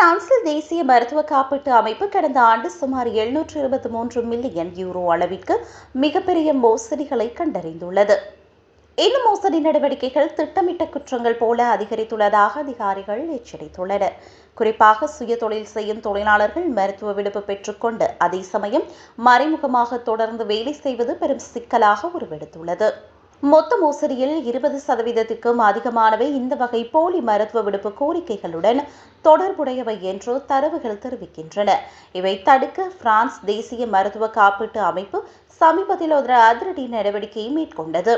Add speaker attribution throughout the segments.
Speaker 1: பிரான்சில் தேசிய மருத்துவ காப்பீட்டு அமைப்பு கடந்த ஆண்டு சுமார் 723 மில்லியன் யூரோ அளவிற்கு மிகப்பெரிய மோசடிகளை கண்டறிந்துள்ளது. இந்த மோசடி நடவடிக்கைகள் திட்டமிட்ட குற்றங்கள் போல அதிகரித்துள்ளதாக அதிகாரிகள் எச்சரித்துள்ளனர். குறிப்பாக சுய தொழில் செய்யும் தொழிலாளர்கள் மருத்துவ விடுப்பு பெற்றுக்கொண்டு அதே சமயம் மறைமுகமாக தொடர்ந்து வேலை செய்வது பெரும் சிக்கலாக உருவெடுத்துள்ளது. மொத்த மோசடியில் 20%க்கும் அதிகமானவை இந்த வகை போலி மருத்துவ விடுப்பு கோரிக்கைகளுடன் தொடர்புடையவை என்று தரவுகள் தெரிவிக்கின்றன. இவை தடுக்க பிரான்ஸ் தேசிய மருத்துவ காப்பீட்டு அமைப்பு சமீபத்தில் ஒரு அதிரடி நடவடிக்கையை மேற்கொண்டது.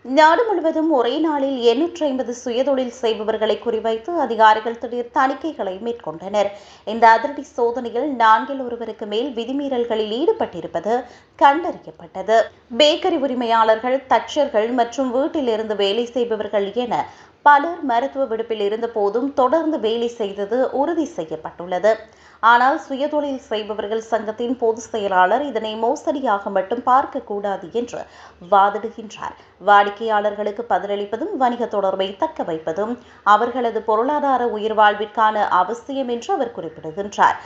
Speaker 1: நாடு முழுவதும் ஒரே நாளில் 850 சுயதொழில் செய்பவர்களை குறிவைத்து அதிகாரிகள் திடீர் தணிக்கைகளை மேற்கொண்டனர். இந்த அதிரடி சோதனையில் 4 ஒருவருக்கு மேல் விதிமீறல்களில் ஈடுபட்டிருப்பது கண்டறியப்பட்டது. பேக்கரி உரிமையாளர்கள், தச்சர்கள் மற்றும் வீட்டில் இருந்து வேலை செய்பவர்கள் என பலர் மருத்துவ விடுப்பில் இருந்த போதும் தொடர்ந்து வேலை செய்தது உறுதி செய்யப்பட்டுள்ளது. ஆனால் சுயதொழில் செய்பவர்கள் சங்கத்தின் பொதுச் செயலாளர் இதனை மோசடியாக மட்டும் பார்க்கக்கூடாது என்று வாதிடுகின்றார். வாடிக்கையாளர்களுக்கு பதிலளிப்பதும் வணிக தொடர்பை தக்க வைப்பதும் அவர்களது பொருளாதார உயிர்வாழ்விற்கான அவசியம் என்று அவர் குறிப்பிடுகின்றார்.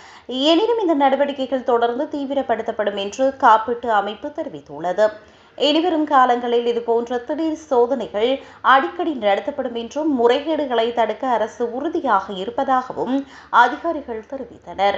Speaker 1: எனினும் இந்த நடவடிக்கைகள் தொடர்ந்து தீவிரப்படுத்தப்படும் என்று காப்பீட்டு அமைப்பு தெரிவித்துள்ளது. இனிவரும் காலங்களில் இதுபோன்ற திடீர் சோதனைகள் அடிக்கடி நடத்தப்படும் என்றும் முறைகேடுகளை தடுக்க அரசு உறுதியாக இருப்பதாகவும் அதிகாரிகள் தெரிவித்தனர்.